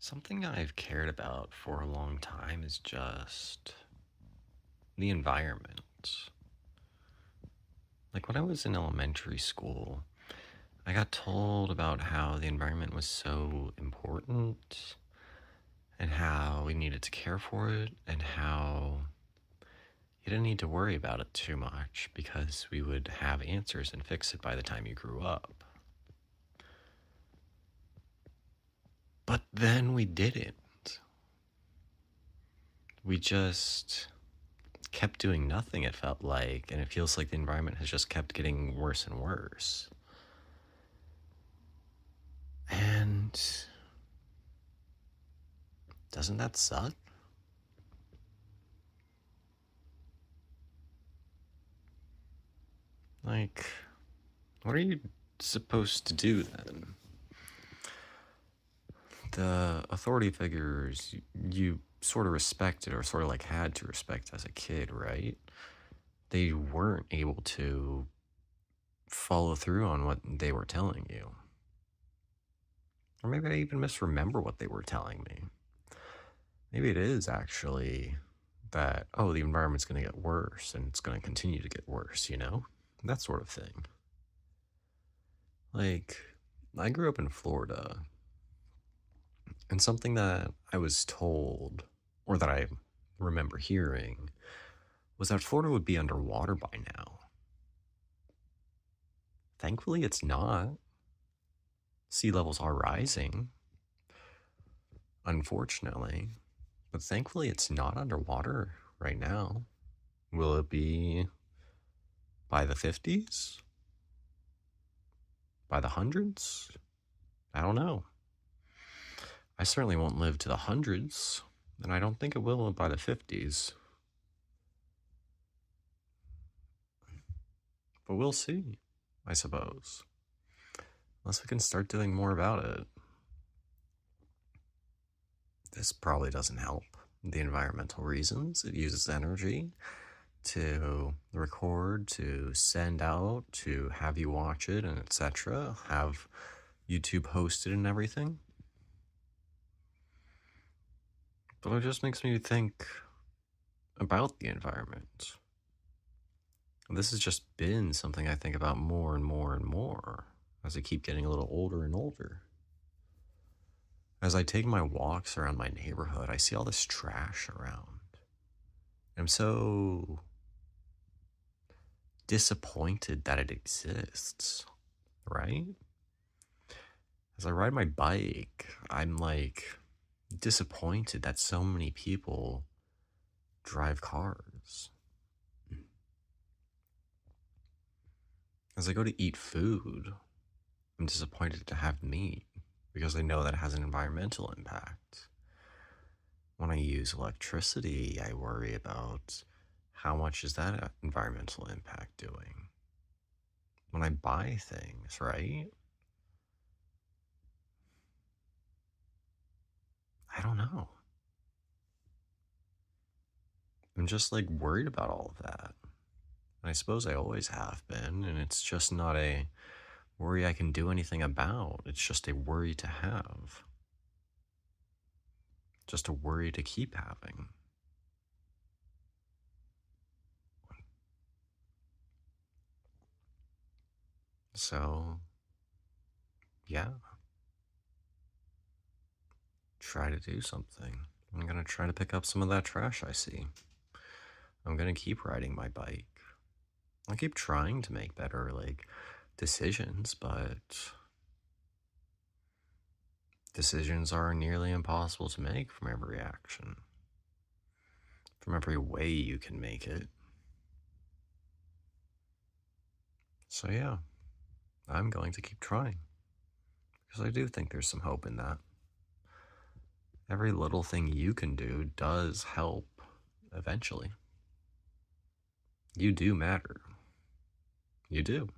Something I've cared about for a long time is just the environment. Like when I was in elementary school, I got told about how the environment was so important and how we needed to care for it and how you didn't need to worry about it too much because we would have answers and fix it by the time you grew up. But then we didn't. We just kept doing nothing, it felt like, and it feels like the environment has just kept getting worse and worse. And doesn't that suck? Like, what are you supposed to do then? The authority figures you sort of respected or sort of like had to respect as a kid, right? They weren't able to follow through on what they were telling you. Or maybe I even misremember what they were telling me. Maybe it is actually that, oh, the environment's going to get worse and it's going to continue to get worse, you know? That sort of thing. Like, I grew up in Florida, and something that I was told, or that I remember hearing, was that Florida would be underwater by now. Thankfully, it's not. Sea levels are rising, unfortunately, but thankfully, it's not underwater right now. Will it be by the 50s? By the hundreds? I don't know. I certainly won't live to the hundreds, and I don't think it will by the 50s. But we'll see, I suppose. Unless we can start doing more about it. This probably doesn't help the environmental reasons. It uses energy to record, to send out, to have you watch it, and etc. Have YouTube hosted and everything. But it just makes me think about the environment. This has just been something I think about more and more and more as I keep getting a little older and older. As I take my walks around my neighborhood, I see all this trash around. I'm so disappointed that it exists, right? As I ride my bike, I'm like disappointed that so many people drive cars. As I go to eat food, I'm disappointed to have meat because I know that it has an environmental impact. When I use electricity, I worry about how much is that environmental impact doing. When I buy things, right? I don't know. I'm just like worried about all of that. And I suppose I always have been, and it's just not a worry I can do anything about. It's just a worry to have. Just a worry to keep having. So, yeah, try to do something. I'm gonna try to pick up some of that trash I see. I'm gonna keep riding my bike. I keep trying to make better, like, decisions, but decisions are nearly impossible to make from every action, from every way you can make it. So, yeah, I'm going to keep trying because I do think there's some hope in that. Every little thing you can do does help eventually. You do matter. You do.